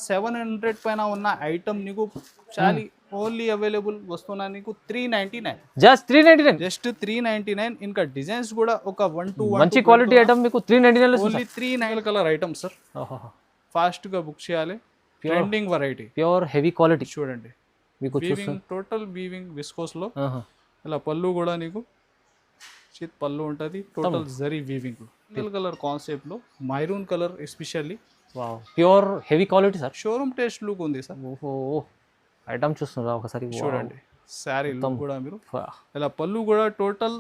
700 పైన ఉన్న ఐటమ్ నీకు చాలా ఓన్లీ అవైలబుల్ వస్తున్నా నీకు 399 జస్ట్ 399 జస్ట్ 399 ఇంకా డిజైన్స్ కూడా ఒక 1 to 1 మంచి క్వాలిటీ ఐటమ్ మీకు 399 లో only 39 colour item sir fast గా బుక్ చేయాలి trending variety pure heavy quality చూడండి మీకు వీవింగ్ టోటల్ వీవింగ్ విస్కోస్ లో ఇలా పళ్ళు కూడా నీకు చిత్ పళ్ళు ఉంటుంది total zari weaving single colour concept లో maroon colour especially wow pure heavy quality sir showroom taste look ఉంది సార్ ఓహో ఐటమ్ చూస్తున్నారా ఒకసారి చూడండి శారీ కూడా మీరు ఇలా పళ్ళు కూడా టోటల్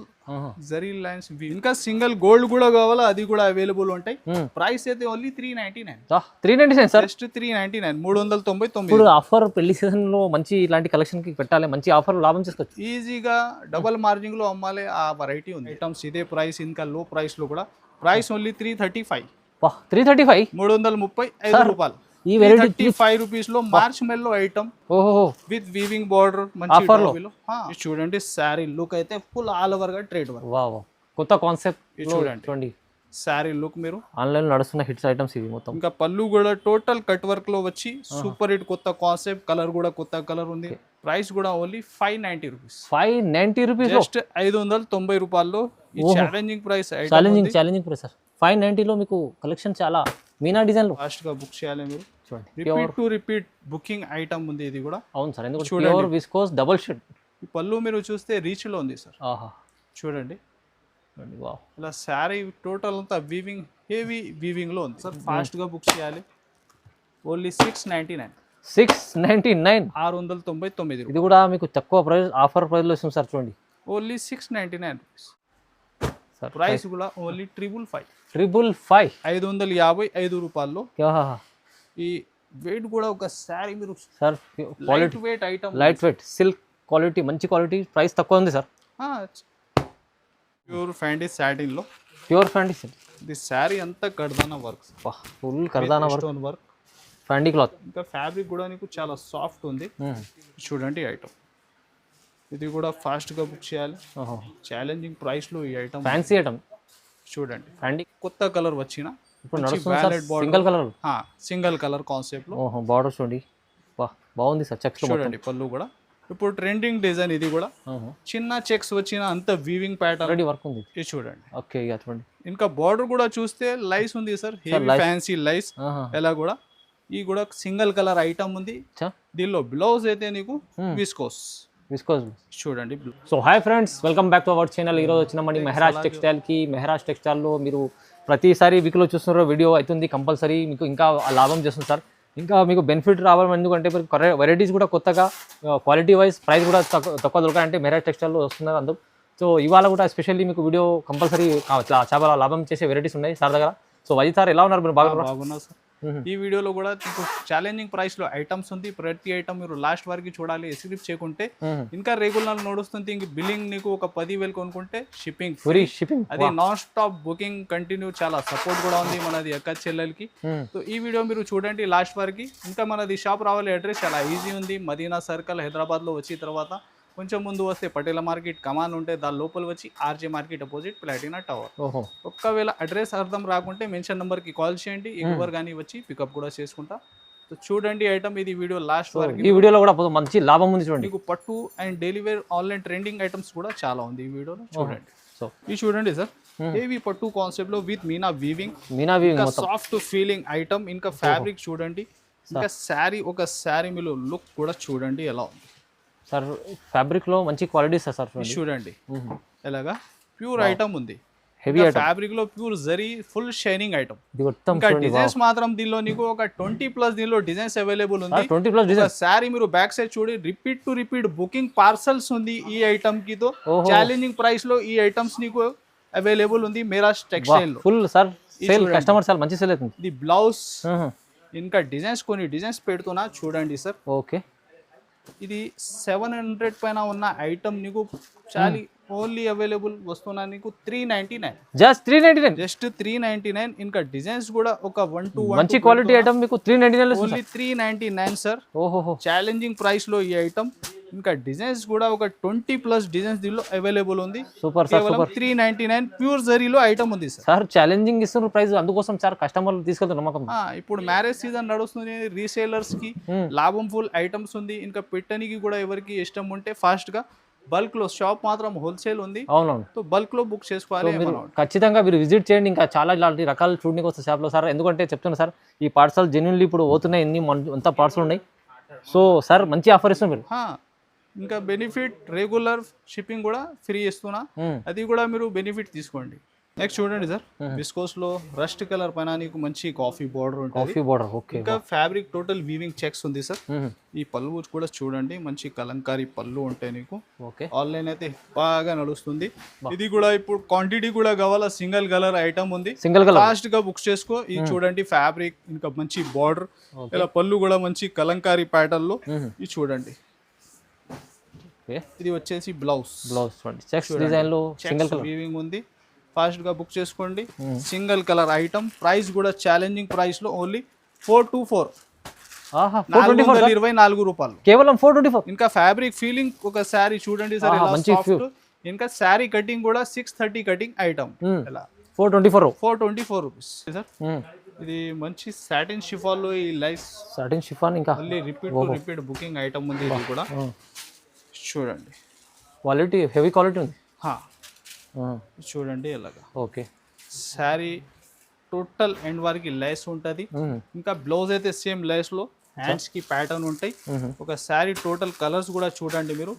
జరీ లైన్స్ ఇంకా సింగిల్ గోల్డ్ కూడా కావాలా అది కూడా అవైలబుల్ ఉంటాయి ప్రైస్ అయితే ఓన్లీ 399 సార్ జస్ట్ 399 399 ఇప్పుడు ఆఫర్ పెళ్లి సీజన్ లో మంచి ఇలాంటి కలెక్షన్ కి పెట్టాలి మంచి ఆఫర్ లాభం చేసుకోవచ్చు ఈజీగా డబుల్ మార్జిన్ లో అమ్మాలి ఆ వెరైటీ ఉంది ఐటమ్స్ ఇదే ప్రైస్ ఇంకా లో ప్రైస్ లో కూడా ప్రైస్ ఓన్లీ 335 335 335 రూపాయలు ఈ వెరైటీ 35 రూపీస్ లో మార్చ్ మెల్లో ఐటమ్ ఓహో విత్ వీవింగ్ బార్డర్ మంచి చూడండి శారీ లుక్ అయితే ఫుల్ ఆల్ ఓవర్ గా ట్రేడ్ వర్క్ వావ్ కొత్త కాన్సెప్ట్ చూడండి శారీ లుక్ మీరు ఆన్లైన్ లో నడుస్తున్న హిట్స్ ఐటమ్స్ ఇవి మొత్తం ఇంకా పళ్ళు కూడా టోటల్ కట్ వర్క్ లో వచ్చి సూపర్ హిట్ కొత్త కాన్సెప్ట్ కలర్ కూడా కొత్త కలర్ ఉంది ప్రైస్ కూడా ఓన్లీ 590 రూపీస్ 590 రూపీస్ జస్ట్ 590 రూపాయల్లో ఈ challenging price challenging price sir 590 లో మీకు కలెక్షన్ చాలా మీనా డిజైన్ లో ఫాస్ట్ గా బుక్ చేయాలి మీరు చూడండి repeat to repeat booking item ఉంది ఇది కూడా అవును సార్ ఎందుకంటే ప్యూర్ విస్కోస్ డబుల్ షేడ్ ఈ పళ్ళు మీరు చూస్తే రీచ్ లో ఉంది సార్ ఆహా చూడండి వావ్ ఇలా శారీ టోటల్ అంతా వీవింగ్ హెవీ వీవింగ్ లో ఉంది సార్ ఫాస్ట్ గా బుక్ చేయాలి ఓన్లీ 699 699 ఇది కూడా మీకు తక్కువ ప్రైస్ ఆఫర్ ప్రైస్ లో ఇస్తుంది సార్ చూడండి ఓన్లీ 699 రూపీస్ సార్ ప్రైస్ కూడా ఓన్లీ 555 555 రూపాయల్లో ఈ వెయిట్ కూడా ఒక శారీ మీరు sir light weight item light weight silk quality మంచి క్వాలిటీ ప్రైస్ తక్కువ ఉంది సార్ ప్యూర్ ఫ్యాండీ సాటిన్ లో ప్యూర్ ఫ్యాండీ ఇది శారీ అంతా కర్దానా వర్క్ ఫుల్ కర్దానా స్టోన్ వర్క్ ఫ్యాండీ క్లాత్ ఇంకా ఫ్యాబ్రిక్ కూడా నీకు చాలా సాఫ్ట్ ఉంది చూడండి ఐటమ్ ఇది కూడా ఫాస్ట్ గా బుక్ చేయాలి ఛాలెంజింగ్ ప్రైస్ లో ఈ ఐటమ్ ఫ్యాన్సీ ఐటమ్ చూడండి ఫ్యాండీ కొత్త కలర్ వచ్చిన ఇప్పుడు నడుస్తుంది సింగిల్ కలర్ కాన్సెప్ట్ లో బార్డర్ చూడండి బాగుంది సార్ చెక్స్ చూడండి పళ్ళు కూడా ఇప్పుడు ట్రెండింగ్ డిజైన్ ఇది కూడా చిన్న చెక్స్ వచ్చిన అంత వీవింగ్ ప్యాటర్న్ రెడీ వర్క్ ఉంది ఇది చూడండి ఓకే చూడండి ఇంకా బార్డర్ కూడా చూస్తే లైస్ ఉంది సార్ ఫ్యాన్సీ లైస్ ఎలా కూడా ఈ కూడా సింగిల్ కలర్ ఐటమ్ ఉంది దీనిలో బ్లౌజ్ అయితే నీకు విస్కోస్ చూడండి so hi friends welcome back to our channel ఈరోజు వచ్చిన మన మెహరాజ్ టెక్స్టైల్కి మెహరాజ్ టెక్స్టైల్లో మీరు ప్రతిసారి వీక్లో చూస్తున్నారు వీడియో అవుతుంది కంపల్సరీ మీకు ఇంకా లాభం చేస్తుంది సార్ ఇంకా మీకు బెనిఫిట్ రావాలి ఎందుకంటే వెరైటీస్ కూడా కొత్తగా క్వాలిటీ వైజ్ ప్రైస్ కూడా తక్కువ దొరకాలంటే మెహరాజ్ టెక్స్టైల్లో వస్తున్నారు అందరూ సో ఇవాళ కూడా ఎస్పెషల్లీ మీకు వీడియో కంపల్సరీ చాలా లాభం చేసే వెరైటీస్ ఉన్నాయి సార్ దగ్గర సో వైజ్ సార్ ఎలా ఉన్నారు మీరు బాగున్నారు సార్ ఈ వీడియోలో కూడా మీకు ఛాలెంజింగ్ ప్రైస్ లో ఐటమ్స్ ఉంది ప్రతి ఐటమ్ మీరు లాస్ట్ వరకు చూడాలి స్కిప్ చేయకుంటే ఇంకా రెగ్యులర్ నడుస్తుంది ఇంక బిల్లింగ్ నీకు ఒక 10,000 కొనుక్కుంటే షిప్పింగ్ ఫ్రీ షిప్పింగ్ అది నాన్ స్టాప్ బుకింగ్ కంటిన్యూ చాలా సపోర్ట్ కూడా ఉంది మనది అక్క చెల్లెలకి సో ఈ వీడియో మీరు చూడండి లాస్ట్ వరకు ఇంకా మనది షాప్ రావాలి అడ్రస్ చాలా ఈజీ ఉంది మదీనా సర్కిల్ హైదరాబాద్ లో వచ్చిన తర్వాత కొంచెం ముందు వస్తే పటేల మార్కెట్ కమాన్ ఉంటే దాని లోపల వచ్చి RJ market opposite Platina tower ఒక్కవేళ అడ్రస్ అర్థం రాకుంటే మెన్షన్ నెంబర్కి కాల్ చేయండి ఎవరు కానీ వచ్చి పికప్ కూడా చేసుకుంటా సో చూడండి ఐటమ్ ఇది వీడియో లాస్ట్ వరకు ఈ వీడియోలో కూడా మంచి లాభం ఉంది చూడండి మీకు పట్టు and daily wear online trending items కూడా చాలా ఉంది ఈ వీడియోలో చూడండి సో ఇది చూడండి సార్ హెవీ పట్టు కాన్సెప్ట్ లో with meena weaving soft feeling item ఇంకా ఫ్యాబ్రిక్ చూడండి ఇంకా శారీ ఒక శారీ మీలో లుక్ కూడా చూడండి ఎలా ఉంది సార్ ఫ్యాబ్రిక్ లో మంచి క్వాలిటీ సార్ చూడండి ఎలాగా ప్యూర్ ఐటమ్ ఉంది హెవీ ఫ్యాబ్రిక్ లో pure zari full shining item ఇంకా డిజైన్స్ మాత్రం దీనిలో నీకు ఒక 20+ దీనిలో డిజైన్స్ అవైలబుల్ ఉంది 20+ శారీ మీరు బ్యాక్ సైడ్ చూడి repeat to repeat booking parcels ఉంది ఈ ఐటమ్ కి తో ఛాలెంజింగ్ ప్రైస్ లో ఈ ఐటమ్స్ నీకు అవైలబుల్ ఉంది మెహరాజ్ టెక్స్టైల్ లో full sir sale customer sir మంచి సేల్ అవుతుంది ఇది బ్లౌజ్ ఇంకా డిజైన్స్ కొన్ని డిజైన్స్ పెడుతున్నా చూడండి సార్ ఓకే ఇది 700 పైన ఉన్న ఐటమ్ నీకు చాలా ఓన్లీ అవైలబుల్ వస్తున్నా నీకు 399 జస్ట్ 399 ఇంకా డిజైన్స్ కూడా ఒక 1 to 1 మంచి క్వాలిటీ ఐటమ్ మీకు 399 ఓన్లీ 399 సార్ ఓహో ఛాలెంజింగ్ ప్రైస్ లో ఈ ఐటమ్ ఇంకా డిజైన్స్ కూడా ఒక 20+ డిజైన్స్ దీనిలో అవైలబుల్ ఉంది. సూపర్ సార్, కేవలం సూపర్ 399 ప్యూర్ జరీలో ఐటమ్ ఉంది సార్. సార్. ఛాలెంజింగ్ ఇస్తున్నారు ప్రైస్, అందుకోసం సార్ కస్టమర్లు తీసుకెళ్తారు నమ్మకం. ఇప్పుడు మ్యారేజ్ సీజన్ నడుస్తుంది, రీసేలర్స్ కి లాభం ఫుల్ ఐటమ్స్ ఉంది. ఇంకా పెట్టడానికి కూడా ఎవరికి ఇష్టం ఉంటే ఫాస్ట్ గా బల్క్ లో, షాప్ మాత్రం హోల్సేల్ ఉంది. అవునవును. సో బల్క్ లో బుక్ చేసుకోవాలి. ఖచ్చితంగా మీరు విజిట్ చేయండి. ఇంకా చాలా ఇలాంటి రకాలు చూడడానికి వస్తే షాప్లో సార్. ఎందుకంటే చెప్తున్నా సార్, ఈ పార్సల్ జెన్యున్లీ ఇప్పుడు పోతున్నాయి, ఎంత పార్సల్ ఉన్నాయి. సో సార్ మంచి ఆఫర్ ఇస్తున్నారు మీరు. ఇంకా బెనిఫిట్ రెగ్యులర్ షిప్పింగ్ కూడా ఫ్రీ ఇస్తున్నా, అది కూడా మీరు బెనిఫిట్ తీసుకోండి. నెక్స్ట్ చూడండి సార్, విస్కోస్ లో రస్ట్ కలర్ పైన నీకు మంచి కాఫీ బార్డర్ ఉంటుంది. Coffee border, okay. ఇంకా ఫ్యాబ్రిక్ టోటల్ వీవింగ్ చెక్స్ ఉంది సార్. ఈ పళ్ళు కూడా చూడండి, మంచి కలంకారీ పళ్ళు ఉంటాయి నీకు. ఓకే. ఆన్లైన్ అయితే బాగా నడుస్తుంది. ఇది కూడా ఇప్పుడు క్వాంటిటీ కూడా కావాలా, సింగిల్ కలర్ ఐటమ్ ఉంది, సింగిల్ కలర్ ఫాస్ట్ గా బుక్ చేసుకో. ఇది చూడండి ఫ్యాబ్రిక్, ఇంకా మంచి బార్డర్, ఇలా పళ్ళు కూడా మంచి కలంకారీ ప్యాటర్న్ లో. ఇది చూడండి, ఇది వచ్చేసి బ్లౌజ్ చూడండి, చెక్స్ డిజైన్ లో సింగిల్ కలర్ వీవింగ్ ఉంది. ఫాస్ట్ గా బుక్ చేసుకోండి. సింగిల్ కలర్ ఐటమ్, ప్రైస్ కూడా ఛాలెంజింగ్ ప్రైస్ లో ఓన్లీ 424. 424 రూపాయలు, కేవలం 424. ఇంకా ఫ్యాబ్రిక్ ఫీలింగ్ ఒక శారీ చూడండి సార్, ఇంకా శారీ కటింగ్ కూడా 630 కటింగ్ ఐటమ్. ఇలా 424 రూపీస్ సార్. ఇది మంచి సాటిన్ షిఫాన్ లో, ఈ లైస్ సాటిన్ షిఫాన్, ఇంకా మళ్ళీ రిపీట్ బుకింగ్ ఐటమ్ ఉంది. ఇది కూడా చూడండి, క్వాలిటీ హెవీ క్వాలిటీ ఉంది. చూడండి ఇలాగా. ఓకే. శారీ టోటల్ ఎండ్ వరకు లైస్ ఉంటుంది. ఇంకా బ్లౌజ్ అయితే సేమ్ లైస్ లో హ్యాండ్స్ కి ప్యాటర్న్ ఉంటాయి. ఒక శారీ టోటల్ కలర్స్ కూడా చూడండి మీరు.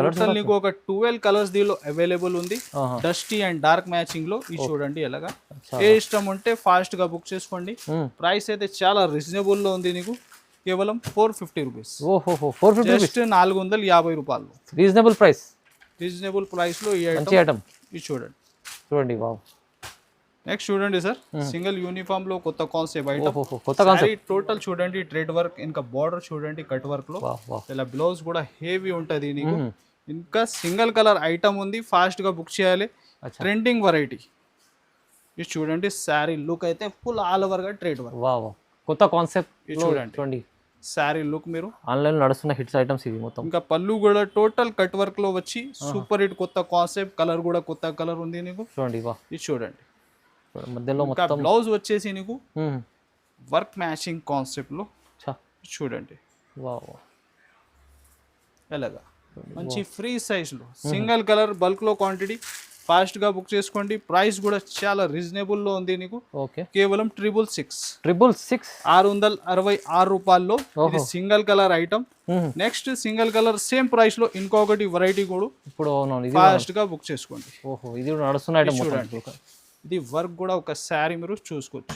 టోటల్ నీకు ఒక 12 కలర్స్ దీనిలో అవైలబుల్ ఉంది, డస్టీ అండ్ డార్క్ మ్యాచింగ్ లో. ఇది చూడండి ఎలాగా. ఏ ఇష్టం ఉంటే ఫాస్ట్ గా బుక్ చేసుకోండి. ప్రైస్ అయితే చాలా రీజనబుల్ లో ఉంది నీకు, కేవలం 450 రూపీస్. 450 రూపాయలు, రీజనబుల్ ప్రైస్ లో ఈ ఐటమ్. ఇది చూడండి. వావ్. నెక్స్ట్ చూడండి సార్, సింగిల్ యూనిఫామ్ లో కొత్త కాన్సెప్ట్ ఐటమ్. టోటల్ చూడండి, థ్రెడ్ వర్క్, ఇంకా బార్డర్ చూడండి కట్ వర్క్ లో. ఇలా బ్లౌజ్ కూడా హెవీ ఉంటది నీకు. ఇంకా సింగిల్ కలర్ ఐటమ్ ఉంది, ఫాస్ట్ గా బుక్ చేయాలి. Trending variety. ఇది చూడండి, శారీ లుక్ అయితే ఫుల్ ఆల్ ఓవర్ గా థ్రెడ్ వర్క్. కొత్త కాన్సెప్ట్ చూడండి, శారీ లుక్ మీరు. ఆన్లైన్ నడుస్తున్న హిట్స్ ఐటమ్స్ ఇవి మొత్తం. ఇంకా పళ్ళు కూడా టోటల్ కట్ వర్క్ లో వచ్చి సూపర్ హిట్ కొత్త కాన్సెప్ట్. కలర్ కూడా కొత్త కలర్ ఉంది నీకు. చూడండి, ఇది చూడండి. మధ్యలో మొత్తం బ్లౌజ్ వచ్చేసి నీకు వర్క్ మ్యాచింగ్ కాన్సెప్ట్ లో. చూడండి ఎలాగా, మంచి ఫ్రీ సైజ్ లో సింగిల్ కలర్ బల్క్ లో క్వాంటిటీ. ఫాస్ట్ గా బుక్ చేసుకోండి. ప్రైస్ కూడా చాలా రీజనబుల్ లో ఉంది నీకు, కేవలం 666 666 రూపాయల్లో. ఇది single colour item. Next single colour same price లో ఇంకొకటి వెరైటీ కూడా ఇప్పుడు ఫాస్ట్ గా బుక్ చేసుకోండి. ఇది నడుస్తున్న ఐటమ్. ఇది వర్క్ కూడా ఒక శారీ మీరు చూసుకోవచ్చు.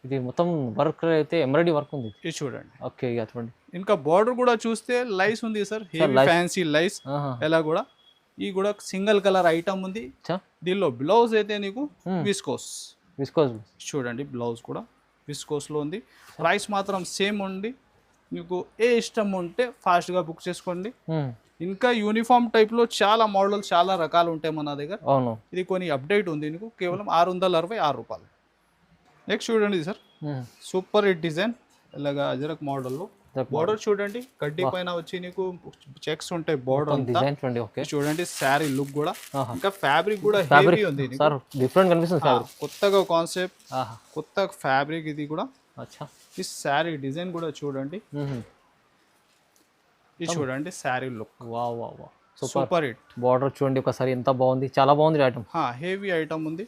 ఇది మొత్తం వర్క్ అయితే ఎంబ్రాయిడరీ వర్క్ ఉంది. ఇది చూడండి. ఓకే. చూడండి, ఇంకా బార్డర్ కూడా చూస్తే లైస్ ఉంది సార్, ఫ్యాన్సీ లైస్. ఎలా కూడా ఈ కూడా సింగిల్ కలర్ ఐటమ్ ఉంది. దీనిలో బ్లౌజ్ అయితే నీకు విస్కోస్ చూడండి, బ్లౌజ్ కూడా విస్కోస్ లో ఉంది. ప్రైస్ మాత్రం సేమ్ ఉంది. మీకు ఏ ఇష్టం ఉంటే ఫాస్ట్ గా బుక్ చేసుకోండి. ఇంకా యూనిఫామ్ టైప్ లో చాలా మోడల్, చాలా రకాలు ఉంటాయి మన దగ్గర. ఇది కొన్ని అప్డేట్ ఉంది నీకు, కేవలం 666 రూపాయలు. నెక్స్ట్ చూడండి సార్, సూపర్ హిట్ డిజైన్. ఇలాగా అజరక్ మోడల్లో బార్డర్ చూడండి, కడ్డీ పైన వచ్చి నీకు చెక్స్ ఉంటాయి. బార్డర్ అంతా చూడండి, శారీ లుక్ కూడా. ఇంకా ఫ్యాబ్రిక్ కూడా హెవీ ఉంది, డిఫరెంట్ కనిపిస్తుంది. కొత్తగా కాన్సెప్ట్, కొత్త ఫ్యాబ్రిక్. ఇది కూడా ఈ శారీ డిజైన్ కూడా చూడండి. ఇది చూడండి sari look. Super hit. Border చూడండి ఒకసారి, ఎంత బాగుంది, చాలా బాగుంది ఐటమ్. హెవీ ఐటమ్ ఉంది.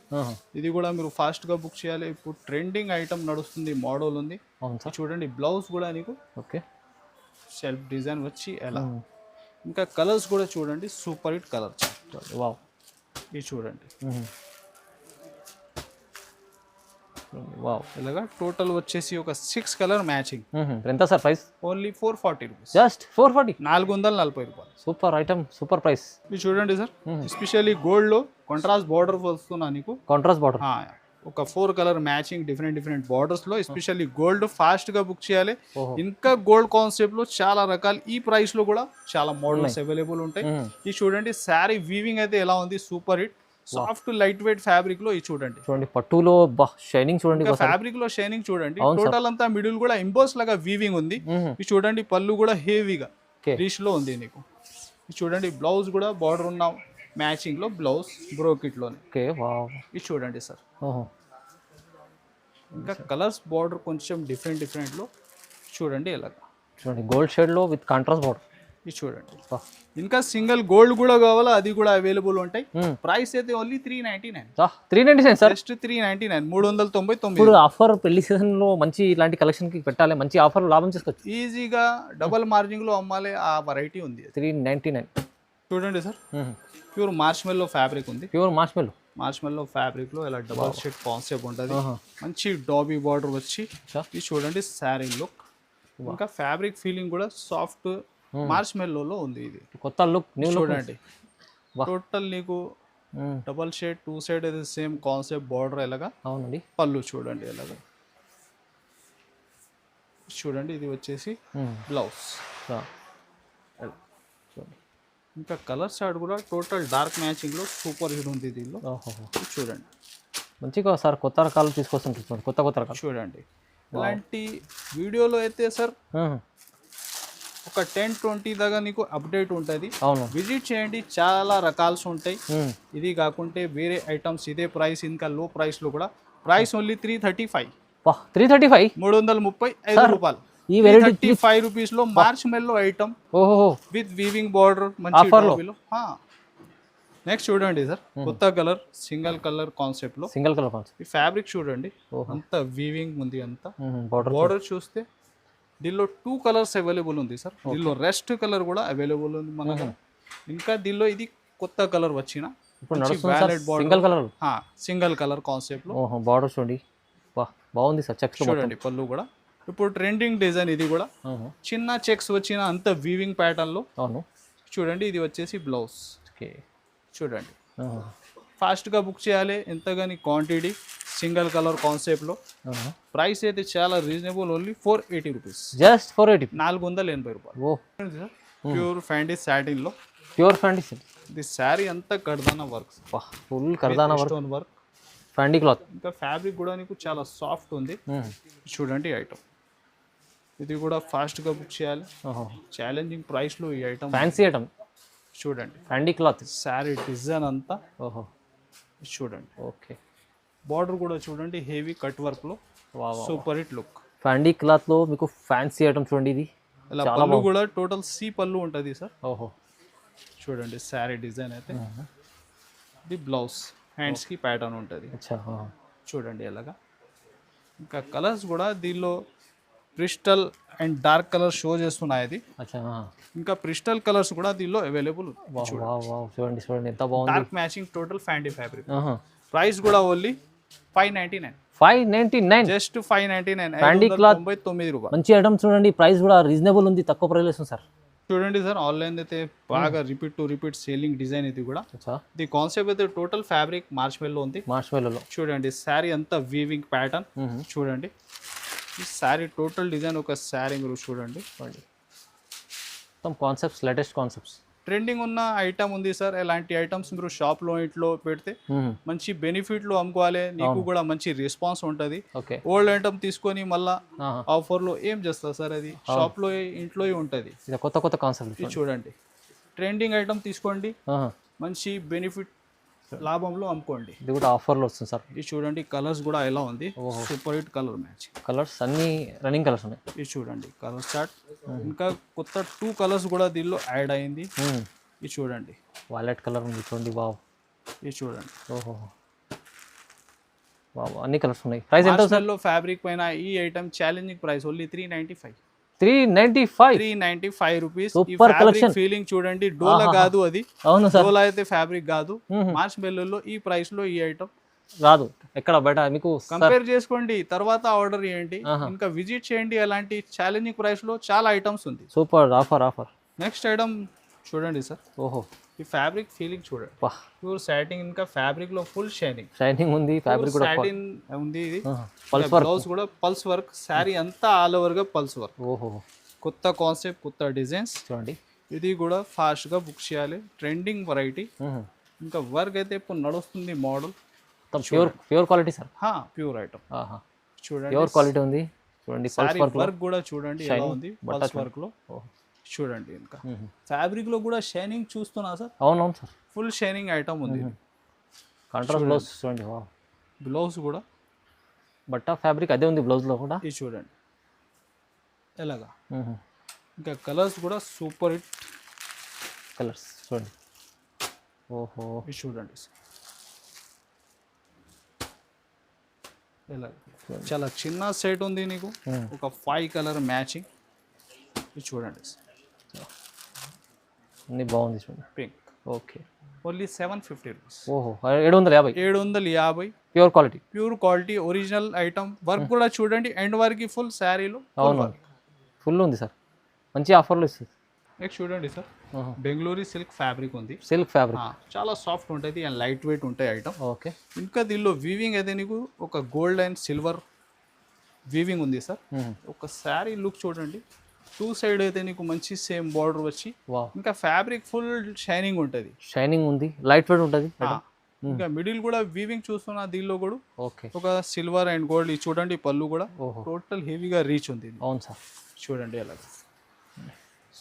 ఇది కూడా మీరు ఫాస్ట్ గా బుక్ చేయాలి. ఇప్పుడు ట్రెండింగ్ ఐటమ్ నడుస్తుంది, మోడల్ ఉంది. చూడండి, బ్లౌజ్ కూడా నీకు ఓకే సెల్ఫ్ డిజైన్ వచ్చి ఎలా. ఇంకా కలర్స్ కూడా చూడండి, సూపర్ హిట్ కలర్. వావ్. ఇది చూడండి, వావ్. ఇలాగా టోటల్ వచ్చేసి ఒక 6 కలర్ మ్యాచింగ్. ఎంత sir price? Only 440 rupees. Just 440, 440 రూపాయలు. Super item, super price. ఇది చూడండి సార్, ఎస్పెషల్లీ గోల్డ్ లో కాంట్రాస్ట్ బార్డర్ వస్తున్నా నీకు. కాంట్రాస్ట్ బార్డర్, ఒక 4 కలర్ మ్యాచింగ్, డిఫరెంట్ బార్డర్స్ లో. ఎస్పెషల్లీ గోల్డ్ ఫాస్ట్ గా బుక్ చేయాలి. ఇంకా గోల్డ్ కాన్సెప్ట్ లో చాలా రకాలు, ఈ ప్రైస్ లో కూడా చాలా మోడల్స్ అవైలబుల్ ఉంటాయి. ఇది చూడండి, శారీ వీవింగ్ అయితే ఎలా ఉంది, super hit. Soft light weight fabric లో. ఇది చూడండి, పట్టులో షైనింగ్ చూడండి, ఫ్యాబ్రిక్ లో షైనింగ్ చూడండి. టోటల్ అంతా మిడిల్ కూడా ఎంబోస్ లాగా వీవింగ్ ఉంది. ఇది చూడండి, పళ్ళు కూడా హెవీగా ఓకే రిచ్ లో ఉంది నీకు. ఇది చూడండి బ్లౌజ్ కూడా బార్డర్ ఉన్న మ్యాచింగ్ లో బ్లౌజ్ బ్రోకిట్ లోనే. Okay wow. ఇది చూడండి సార్. ఓహో ఇంకా కలర్స్ బార్డర్ కొంచెం డిఫరెంట్ లో చూడండి ఎలాగా. చూడండి గోల్డ్ షేడ్లో విత్ కాంట్రాస్ట్ బార్డర్. ఇది చూడండి. ఇంకా సింగిల్ గోల్డ్ కూడా కావాలా అది కూడా అవైలబుల్ ఉంటాయి. ప్రైస్ అయితే ఓన్లీ 399. 399 సార్. జస్ట్ 399, 399. ఇప్పుడు ఆఫర్ పెళ్లి సీజన్ లో మంచి ఇలాంటి కలెక్షన్ కి పెట్టాలి, మంచి ఆఫర్ లాభం చేసుకోవచ్చు. ఈజీగా డబల్ మార్జిన్ లో అమ్మాలి ఆ వెరైటీ ఉంది. 399. చూడండి సార్, ప్యూర్ మార్ష్మెల్లో ఫ్యాబ్రిక్ ఉంది. ప్యూర్ మార్ష్మెల్లో. మార్ష్మెల్లో ఫ్యాబ్రిక్ లో ఇలా డబల్ షేడ్ కాన్సెప్ట్ ఉంటుంది. మంచి డాబీ బార్డర్ వచ్చి ఇది చూడండి శారీ లుక్. ఇంకా ఫ్యాబ్రిక్ ఫీలింగ్ కూడా సాఫ్ట్ మార్ష్మెల్లోలో ఉంది. ఇది కొత్త లుక్ చూడండి. టోటల్ నీకు డబల్ షేడ్ 2 సైడ్ ఇది సేమ్ కాన్సెప్ట్ బార్డర్ ఎలాగా. అవునండి. పళ్ళు చూడండి ఎలాగా. చూడండి ఇది వచ్చేసి బ్లౌజ్. ఇంకా కలర్ షార్ట్ కూడా టోటల్ డార్క్ మ్యాచింగ్ లో సూపర్ హిట్ ఉంది దీనిలో. చూడండి మంచిగా సార్ కొత్త రకాలు తీసుకొస్తుంటారు, కొత్త రకాలు చూడండి. ఇలాంటి వీడియోలో అయితే సార్ ఒక 10-20 దాకా నీకు అప్డేట్ ఉంటుంది. అవును, విజిట్ చేయండి, చాలా రకాల్స్ ఉంటాయి. ఇది కాకుంటే వేరే ఐటమ్స్ ఇదే ప్రైస్ ఇంకా లో ప్రైస్ లో కూడా. Price only 335. 335, 335 రూపాయలు. ఈ వెరైటీ 35 రూపీస్ లో మార్చ్ మెల్లో ఐటమ్ ఓహో విత్ వీవింగ్ బార్డర్ మంచి డాబీలో. నెక్స్ట్ చూడండి సార్, కొత్త కలర్ సింగిల్ కలర్ కాన్సెప్ట్ లో. Single colour concept. ఈ ఫ్యాబ్రిక్ చూడండి అంత వీవింగ్ ఉంది. అంతా బార్డర్ చూస్తే దీనిలో 2 కలర్స్ అవైలబుల్ ఉంది సార్. దీనిలో రెస్ట్ కలర్ కూడా అవైలబుల్ ఉంది మనకు. ఇంకా దీనిలో ఇది కొత్త కలర్ వచ్చిన సింగిల్ కలర్ కాన్సెప్ట్ లో. బార్డర్ చూడండి బాగుంది సార్. చెక్స్ చూడండి పళ్ళు కూడా ఇప్పుడు ట్రెండింగ్ డిజైన్. ఇది కూడా చిన్న చెక్స్ వచ్చిన అంత వీవింగ్ ప్యాటర్న్ లో. అవును చూడండి ఇది వచ్చేసి బ్లౌజ్. చూడండి ఫాస్ట్ గా బుక్ చేయాలి. ఎంతగాని క్వాంటిటీ సింగిల్ కలర్ కాన్సెప్ట్ లో. ప్రైస్ అయితే చాలా రీజనబుల్, ఓన్లీ 480 రూపీస్. జస్ట్ 480, 480 రూపాయలు. ప్యూర్ ఫ్యాండీ సాటిన్ లో. ప్యూర్ ఫ్యాండీ ఇది శారీ అంతా కర్దానా వర్క్, ఫుల్ కర్దానా స్టోన్ వర్క్, ఫ్యాండీ క్లాత్. ఇంకా ఫ్యాబ్రిక్ కూడా నీకు చాలా సాఫ్ట్ ఉంది. చూడండి ఐటమ్ ఇది కూడా ఫాస్ట్ గా బుక్ చేయాలి. ఛాలెంజింగ్ ప్రైస్ లో ఈ ఐటమ్, ఫ్యాన్సీ ఐటమ్. చూడండి ఫ్యాండీ క్లాత్ శారీ డిజైన్ అంతా. చూడండి ఓకే. బార్డర్ కూడా చూడండి హెవీ కట్ వర్క్ లో సూపర్ హిట్ లుక్. ఫ్యాండీ క్లాత్ లో మీకు ఫ్యాన్సీ ఐటమ్ చూడండి. ఇది ఇలా పళ్ళు కూడా టోటల్ సి పళ్ళు ఉంటుంది సార్. ఓహో చూడండి శారీ డిజైన్ అయితే. ఇది బ్లౌజ్ హ్యాండ్స్ కి ప్యాటర్న్ ఉంటుంది. చూడండి ఎలాగా. ఇంకా కలర్స్ కూడా దీనిలో crystal and dark colour show చేస్తున్నాయి. అది ఇంకా క్రిస్టల్ కలర్స్ కూడా దీనిలో అవైలబుల్. చూడండి చూడండి ఎంత బాగుంది. డార్క్ మ్యాచింగ్ టోటల్ ఫ్యాండీ ఫ్యాబ్రిక్. ప్రైస్ కూడా ఓన్లీ 599. 599, జస్ట్ 599. ఫ్యాండీ క్లాత్ 99 రూపాయలు. మంచి ఐటమ్ చూడండి. ప్రైస్ కూడా రీజనబుల్ ఉంది, తక్కువ ప్రైస్ ఉంది సార్. చూడండి సార్ ఆన్లైన్ అయితే బాగా రిపీట్ సేలింగ్ డిజైన్. ఇది కూడా ఇది కాన్సెప్ట్ అయితే టోటల్ ఫ్యాబ్రిక్ మార్ష్మెల్లో ఉంది. మార్ష్మెల్లో చూడండి శారీ అంతా వీవింగ్ ప్యాటర్న్. చూడండి ఈ శారీ టోటల్ డిజైన్ ఒక శారీ మీరు చూడండి. మొత్తం కాన్సెప్ట్స్, లేటెస్ట్ కాన్సెప్ట్స్, ట్రెండింగ్ ఉన్న ఐటమ్ ఉంది సార్. ఇలాంటి ఐటమ్స్ మీరు షాప్ లో ఇంట్లో పెడితే మంచి బెనిఫిట్ లో అమ్ముకోవాలి. నీకు కూడా మంచి రెస్పాన్స్ ఉంటుంది. ఓల్డ్ ఐటమ్ తీసుకొని మళ్ళా ఆఫర్ లో ఏం చేస్తారు సార్? అది షాప్ లో ఇంట్లో ఉంటది. కొత్త కాన్సెప్ట్ చూడండి ట్రెండింగ్ ఐటమ్ తీసుకోండి, మంచి బెనిఫిట్ లాభంలో అమ్ముకోండి. ఇది కూడా ఆఫర్ లో వస్తుంది సార్. ఇది చూడండి కలర్స్ కూడా ఎలా ఉంది, super hit colour match. Colours అన్ని రన్నింగ్ కలర్స్ ఉన్నాయి. ఇది చూడండి కలర్ చార్ట్. ఇంకా కొత్త 2 కలర్స్ కూడా దీనిలో యాడ్ అయింది. ఇది చూడండి వైలెట్ కలర్ ఉంది చూడండి. వావ్. ఇది చూడండి ఓహో వావ్, అన్ని కలర్స్ ఉన్నాయి. ప్రైస్ ఎంత సార్? ఫ్యాబ్రిక్ పైన ఈ item challenging price only 395. 395 rupees. Super collection. Feeling చూడండి, డోలా కాదు అది. అవును సార్, డోలా అయితే ఫ్యాబ్రిక్ కాదు. మార్చ్ మెల్లో ఈ ప్రైస్ లో ఈ ఐటమ్ రాదు ఎక్కడ బయట. మీకు కంపేర్ చేసుకోండి, తర్వాత ఆర్డర్ చేయండి, ఇంకా విజిట్ చేయండి. అలాంటి ఛాలెంజింగ్ ప్రైస్ లో చాలా ఐటమ్స్ ఉంది. Super offer. నెక్స్ట్ ఐటమ్ చూడండి సార్. ఓహో ఈ ఫ్యాబ్రిక్ ఫీలింగ్ చూడండి. ప్యూర్ సాటిన్, ఇంకా ఫ్యాబ్రిక్ లో ఫుల్ షైనింగ్ ఉంది. ఫ్యాబ్రిక్ కూడా సాటిన్ ఉంది. ఇది బ్లౌజ్ కూడా పల్స్ వర్క్. శారీ అంతా ఆల్ ఓవర్ గా పల్స్ వర్క్. ఓహో కొత్త కాన్సెప్ట్, కొత్త డిజైన్స్ చూడండి. ఇది కూడా ఫాస్ట్ గా బుక్ చేయాలి. Trending variety. ఇంకా వర్క్ అయితే ఇప్పుడు నడుస్తుంది model. Pure quality sir. Pure item చూడండి, ప్యూర్ క్వాలిటీ ఉంది. చూడండి సారీ వర్క్ కూడా చూడండి ఎలా ఉంది. పల్స్ వర్క్ లో చూడండి ఇంకా ఫ్యాబ్రిక్ లో కూడా షైనింగ్ చూస్తున్నా సార్, అవునవును సార్. ఫుల్ షైనింగ్ ఐటమ్ ఉంది. కాంట్రాస్ట్ బ్లౌజ్ చూడండి. వా, బ్లౌజ్ కూడా బట్ట ఫ్యాబ్రిక్ అదే ఉంది బ్లౌజ్లో కూడా. ఇది చూడండి ఎలాగా. ఇంకా కలర్స్ కూడా సూపర్ హిట్ కలర్స్ చూడండి. ఓహో, ఇది చూడండి సార్ ఎలాగా. చాలా చిన్న సెట్ ఉంది నీకు, ఒక 5 కలర్ మ్యాచింగ్. ఇది చూడండి సార్, అన్నీ బాగుంది చూడండి. Pink, okay. Only 750 rupees. ఓహో, 750. 750 pure quality. Pure quality original item. Work కూడా చూడండి ఎండ్ వరకు ఫుల్ శారీలో. అవును, ఫుల్ ఉంది సార్, మంచి ఆఫర్లు ఇస్తుంది. నెక్స్ట్ చూడండి సార్, బెంగళూరు సిల్క్ ఫ్యాబ్రిక్ ఉంది. సిల్క్ ఫ్యాబ్రిక్ చాలా సాఫ్ట్ ఉంటుంది అండ్ లైట్ వెయిట్ ఉంటాయి ఐటమ్. ఓకే. ఇంకా దీనిలో వీవింగ్ అయితే నీకు ఒక గోల్డ్ అండ్ సిల్వర్ వీవింగ్ ఉంది సార్. ఒక శారీ లుక్ చూడండి, 2 సైడ్ అయితే నీకు మంచి సేమ్ బార్డర్ వచ్చి, ఇంకా ఫ్యాబ్రిక్ ఫుల్ షైనింగ్ ఉంటుంది. షైనింగ్ ఉంది, లైట్ వెయిట్ ఉంటుంది. ఇంకా మిడిల్ కూడా వీవింగ్ చూస్తున్నా దీనిలో కూడా. ఓకే. ఒక సిల్వర్ అండ్ గోల్డ్ చూడండి, పళ్ళు కూడా టోటల్ హెవీగా రీచ్ ఉంది. అవును సార్, చూడండి అలా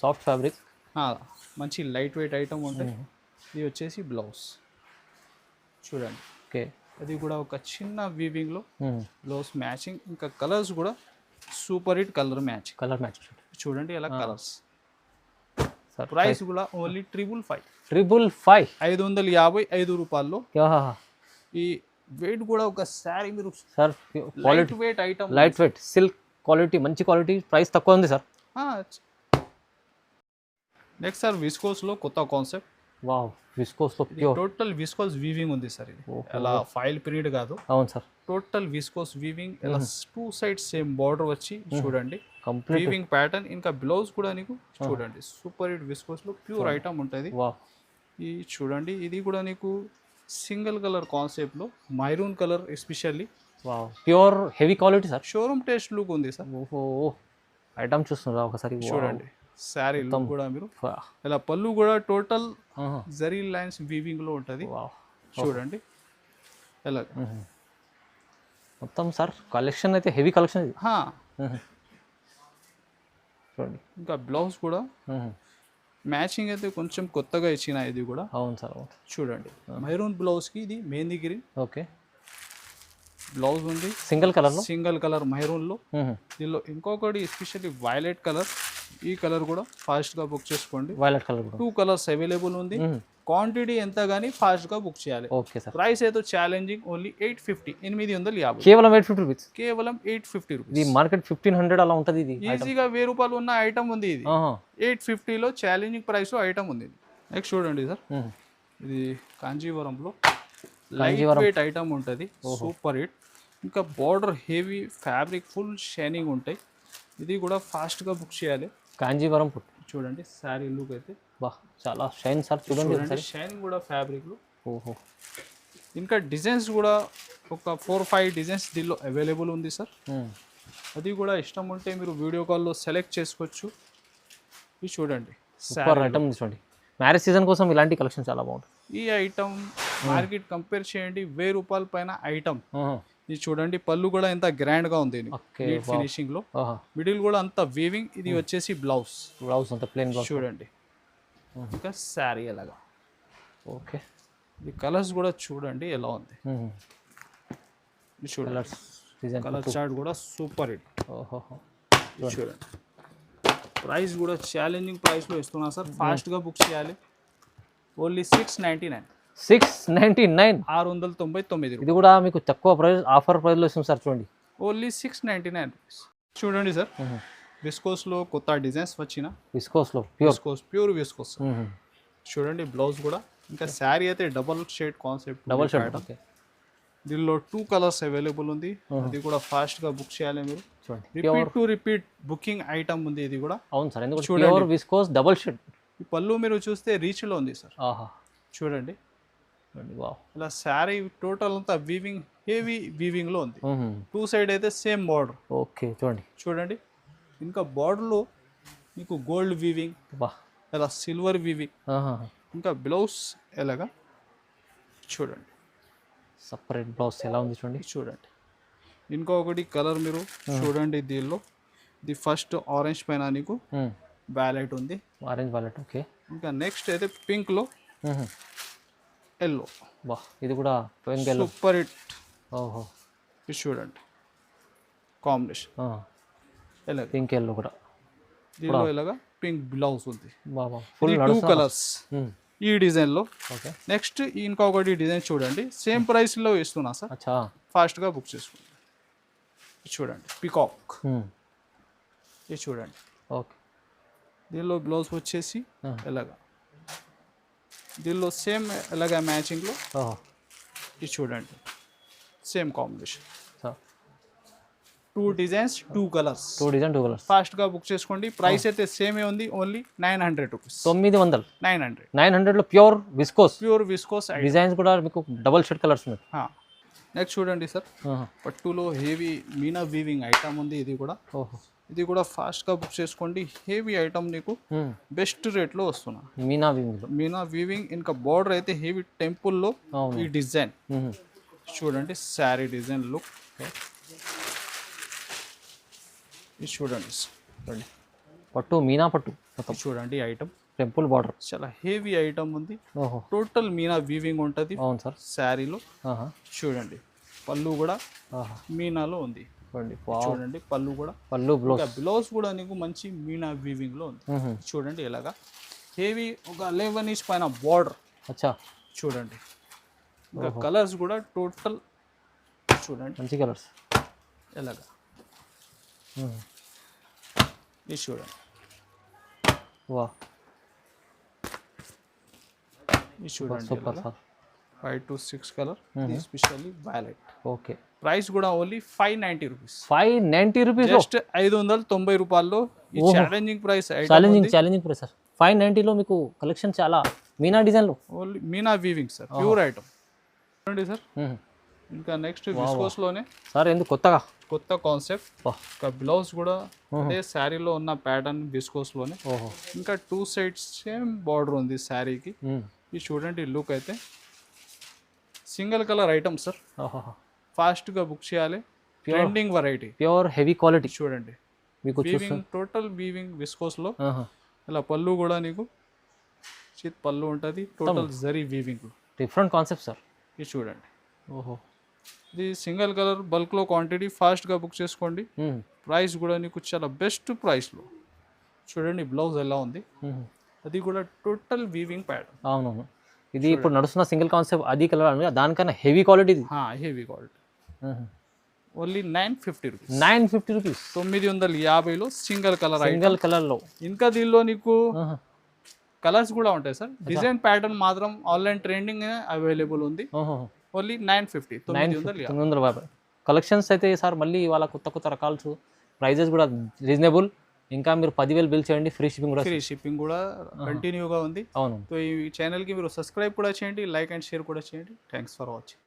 సాఫ్ట్ ఫ్యాబ్రిక్, మంచి లైట్ వెయిట్ ఐటమ్ ఉంటుంది. ఇది వచ్చేసి బ్లౌజ్ చూడండి. ఓకే. అది కూడా ఒక చిన్న వీవింగ్ లో బ్లౌజ్ మ్యాచింగ్. ఇంకా కలర్స్ కూడా super hit colour matching. Colour match చూడండి ఎలా కలర్స్. ప్రైస్ కూడా ఓన్లీ 555. 555. 555 రూపాయల్లో. ఈ వెయిట్ కూడా ఒక శారీ మీరు sir light weight item, light weight silk quality, మంచి క్వాలిటీ, ప్రైస్ తక్కువ ఉంది సార్. నెక్స్ట్ సార్ విస్కోస్ లో కొత్త కాన్సెప్ట్. వావ్, విస్కోస్ లో టోటల్ విస్కోస్ వీవింగ్ ఉంది సార్. ఇది అలా ఫైల్ ప్రింట్ కాదు. అవును సార్, టోటల్ విస్కోస్ వీవింగ్. ఇలా 2 సైడ్ సేమ్ బార్డర్ వచ్చి చూడండి, కంప్లీట్ వీవింగ్ ప్యాటర్న్. ఇంకా బ్లౌజ్ కూడా నీకు చూడండి సూపర్ హిట్ విస్కోస్ లో ప్యూర్ ఐటమ్ ఉంటుంది. ఈ చూడండి, ఇది కూడా నీకు సింగిల్ కలర్ కాన్సెప్ట్ లో maroon colour especially. Pure heavy quality sir, showroom taste look ఉంది సార్. ఓహో, ఐటమ్ చూస్తున్నారా ఒకసారి చూడండి. శారీ లుక్ కూడా మీరు ఇలా పళ్ళు కూడా టోటల్ జరీ లైన్స్ వీవింగ్ లో ఉంటుంది. చూడండి ఎలా మొత్తం సార్. కలెక్షన్ అయితే హెవీ కలెక్షన్ ఇది. చూడండి. ఇంకా బ్లౌజ్ కూడా మ్యాచింగ్ అయితే కొంచెం కొత్తగా ఇచ్చిన ఇది కూడా. అవును సార్. చూడండి, మెరూన్ బ్లౌజ్ కి ఇది మెహందీ గ్రీన్. ఓకే. బ్లౌజ్ ఉంది సింగిల్ కలర్ లో, సింగిల్ కలర్ మెరూన్ లో. దీనిలో ఇంకొకటి ఎస్పెషల్లీ వైలెట్ కలర్. ఈ కలర్ కూడా ఫాస్ట్ గా బుక్ చేసుకోండి. వైలెట్ కలర్ 2 కలర్స్ అవైలబుల్ ఉంది. క్వాంటిటీ ఎంత గానీ ఫాస్ట్ గా బుక్ చేయాలి. Okay sir. ప్రైస్ అయితే ఛాలెంజింగ్, ఓన్లీ 850. 850. కేవలం 850 రూపీస్. కేవలం 850 రూపీస్. ఇది మార్కెట్ 1500 అలా ఉంటుంది. ఇది ఈజీగా 1000 రూపాయలు ఉన్న ఐటమ్ ఉంది. ఇది 850 లో ఛాలెంజింగ్ ప్రైస్ లో ఐటమ్ ఉంది. నెక్స్ట్ చూడండి సార్, ఇది కాంజీవరంలో లైట్ వెయిట్ ఐటమ్ ఉంటుంది, సూపర్ హిట్. ఇంకా border heavy fabric full shining ఉంటాయి. ఇది కూడా ఫాస్ట్ గా బుక్ చేయాలి. కాంజీవరం చూడండి శారీ లుక్ అయితే చాలా షైన్ సార్. చూడండి షైనింగ్ కూడా ఫ్యాబ్రిక్ లో. ఓహో. ఇంకా డిజైన్స్ కూడా ఒక 4-5 డిజైన్స్ దీనిలో అవైలబుల్ ఉంది సార్. అది కూడా ఇష్టం ఉంటే మీరు వీడియో కాల్లో సెలెక్ట్ చేసుకోవచ్చు. ఇది చూడండి, సూపర్ ఐటమ్ చూడండి. మ్యారేజ్ సీజన్ కోసం ఇలాంటి కలెక్షన్ చాలా బాగుంటుంది. ఈ ఐటమ్ మార్కెట్ కంపేర్ చేయండి, 1000 రూపాయల పైన ఐటమ్. ఇది చూడండి, పళ్ళు కూడా ఎంత గ్రాండ్ గా ఉంది ఫినిషింగ్ లో. మిడిల్ కూడా అంత వీవింగ్. ఇది వచ్చేసి బ్లౌజ్ అంత ప్లేన్ బ్లౌజ్ చూడండి. ఇంకా శారీ ఎలాగా. ఓకే. ఈ కలర్స్ కూడా చూడండి ఎలా ఉంది. చూడండి, కలర్ చార్ట్ కూడా సూపర్ హిట్. చూడండి, ప్రైస్ కూడా ఛాలెంజింగ్ ప్రైస్ లో ఇస్తున్నా సార్. ఫాస్ట్ గా బుక్ చేయాలి. ఓన్లీ 699. 699. 699. ఇది కూడా మీకు తక్కువ ప్రైస్, ఆఫర్ ప్రైస్ లో ఇస్తుంది సార్. చూడండి, ఓన్లీ 699 రూపీస్. చూడండి సార్, విస్కోస్ లో కొత్త డిజైన్స్ వచ్చిన. విస్కోస్ లో ప్యూర్ విస్కోస్. చూడండి బ్లౌజ్ కూడా. ఇంకా శారీ అయితే double shade concept. Double shade. దీనిలో 2 కలర్స్ అవైలబుల్ ఉంది. అది కూడా ఫాస్ట్ గా బుక్ చేయాలి మీరు. రిపీట్ బుకింగ్ ఐటమ్ ఉంది ఇది కూడా. అవును సార్, ఎందుకంటే ప్యూర్ విస్కోస్ డబుల్ షేడ్. ఈ పళ్ళు మీరు చూస్తే రీచ్ లో ఉంది సార్. చూడండి, ఇలా శారీ టోటల్ అంతా వీవింగ్, హెవీ వీవింగ్ లో ఉంది. 2 సైడ్ అయితే సేమ్ బార్డర్. ఓకే. చూడండి, ఇంకా బార్డర్ లో మీకు గోల్డ్ వీవింగ్, ఇలా సిల్వర్ వీవింగ్. ఇంకా బ్లౌజ్ ఎలాగా చూడండి, సపరేట్ బ్లౌజ్ ఎలా ఉంది చూడండి. ఇంకొకటి కలర్ మీరు చూడండి. దీనిలో ఇది ఫస్ట్ ఆరెంజ్ పైన నీకు వ్యాలెట్ ఉంది. Orange wallet. ఓకే. ఇంకా నెక్స్ట్ అయితే పింక్లో ఎల్లో. బా ఇది కూడా పింక్ ఎల్లో సూపర్ హిట్. ఓహో ఇది చూడండి కాంబినేషన్ ఎలాగ. పింక్ ఎల్లో కూడా దీనిలో ఇలాగా పింక్ బ్లౌజ్ ఉంది. బాబా ఫుల్ 2 కలర్స్ ఈ డిజైన్లో. ఓకే. నెక్స్ట్ ఇంకొకటి డిజైన్ చూడండి, సేమ్ ప్రైస్లో ఇస్తున్నా సార్, అచ్చా ఫాస్ట్గా బుక్ చేసుకోండి. ఇది చూడండి పికాక్. ఇది చూడండి. ఓకే. దీనిలో బ్లౌజ్ వచ్చేసి ఎలాగా, దీనిలో సేమ్ ఎలాగా మ్యాచింగ్లో. ఓహో ఇది చూడండి same combination. 2 designs 2 colours. 2 design 2 colours. ఫాస్ట్గా బుక్ చేసుకోండి. ప్రైస్ అయితే సేమే ఉంది, ఓన్లీ 900 రూపీస్. 900. 900. 900లో pure viscose. Pure viscose. Designs కూడా మీకు డబల్ షేడ్ కలర్స్ ఉన్నాయి. నెక్స్ట్ చూడంండి సార్, పట్టులో హెవీ మీనా వీవింగ్ ఐటమ్ ఉంది. ఇది కూడా ఓహో ఇది కూడా ఫాస్ట్గా బుక్ చేసుకోండి. హెవీ ఐటమ్ నీకు బెస్ట్ రేట్లో వస్తున్నా. మీనా వీవింగ్. మీనా వీవింగ్ ఇంకా బార్డర్ అయితే హెవీ టెంపుల్లో ఈ డిజైన్ చూడండి. శారీ డిజైన్ లుక్ ఇది చూడండి. పట్టు మీనా పట్టు మొత్తం చూడండి ఐటమ్ టెంపుల్ బార్డర్ చాలా హెవీ ఐటమ్ ఉంది. ఓహో టోటల్ మీనా వీవింగ్ ఉంటుంది. అవును సార్. శారీలో చూడండి పళ్ళు కూడా మీనాలో ఉంది. చూడండి పళ్ళు కూడా, పళ్ళు బ్లౌజ్ కూడా నీకు మంచి మీనా వీవింగ్ లో ఉంది. చూడండి ఎలాగా హెవీ ఒక 11 ఇంచ్ పైన బార్డర్. అచ్చా చూడండి ఇంకా కలర్స్ కూడా టోటల్ చూడండి మంచి కలర్స్ ఎలాగా. ఇది చూడండి. వా ఇది చూడండి super sir. 5 to 6 colour, especially violet. Okay. Price కూడా ఓన్లీ 590 రూపీస్. 590 రూపీస్. జస్ట్ 590 రూపాయల్లో ఈ challenging price. Challenging price sir. 590లో మీకు కలెక్షన్ చాలా మీనా డిజైన్లో. Only meena weaving sir, pure item. చూడండి సార్. ఇంకా నెక్స్ట్ విస్కోస్లోనే సార్ ఎందుకు కొత్తగా కొత్త కాన్సెప్ట్. ఇంకా బ్లౌజ్ కూడా అదే శారీలో ఉన్న ప్యాటర్న్ విస్కోస్లోనే. ఇంకా 2 సైడ్స్ సేమ్ బార్డర్ ఉంది శారీకి. ఇది చూడండి లుక్ అయితే సింగిల్ కలర్ ఐటమ్ సార్. ఫాస్ట్గా బుక్ చేయాలి. Trending variety, pure heavy quality. చూడండి మీకు వీవింగ్, టోటల్ వీవింగ్ విస్కోస్లో. ఇలా పళ్ళు కూడా నీకు చిత్ పళ్ళు ఉంటుంది. Total zari weaving, different concept sir. ఇది చూడండి. ఓహో ఇది సింగిల్ కలర్ బల్క్లో క్వాంటిటీ. ఫాస్ట్గా బుక్ చేసుకోండి. ప్రైస్ కూడా నీకు చాలా బెస్ట్ ప్రైస్లో. చూడండి బ్లౌజ్ ఎలా ఉంది, అది కూడా టోటల్ వీవింగ్ ప్యాటర్న్. అవునవును. ఇది ఇప్పుడు నడుస్తున్న సింగిల్ కాన్సెప్ట్ అది కలర్ దానికన్నా heavy quality. Heavy quality. Only 950 rupees. 950 rupees. 950లో సింగిల్ కలర్. సింగిల్ కలర్లో. ఇంకా దీనిలో నీకు కలర్స్ కూడా ఉంటాయి సార్. డిజైన్ ప్యాటర్న్ మాత్రం ఆన్లైన్ ట్రెండింగ్ అవైలబుల్ ఉంది. ఓన్లీ 950. 950 కలెక్షన్స్ అయితే సార్. మళ్ళీ వాళ్ళ కొత్త కొత్త రకాలు, ప్రైజెస్ కూడా రీజనబుల్. ఇంకా మీరు 10,000 బిల్ చేయండి, ఫ్రీ షిప్పింగ్ కూడా కంటిన్యూగా ఉంది. అవును. సో ఈ ఛానల్కి మీరు సబ్స్క్రైబ్ కూడా చేయండి, లైక్ అండ్ షేర్ కూడా చేయండి. Thanks for watching.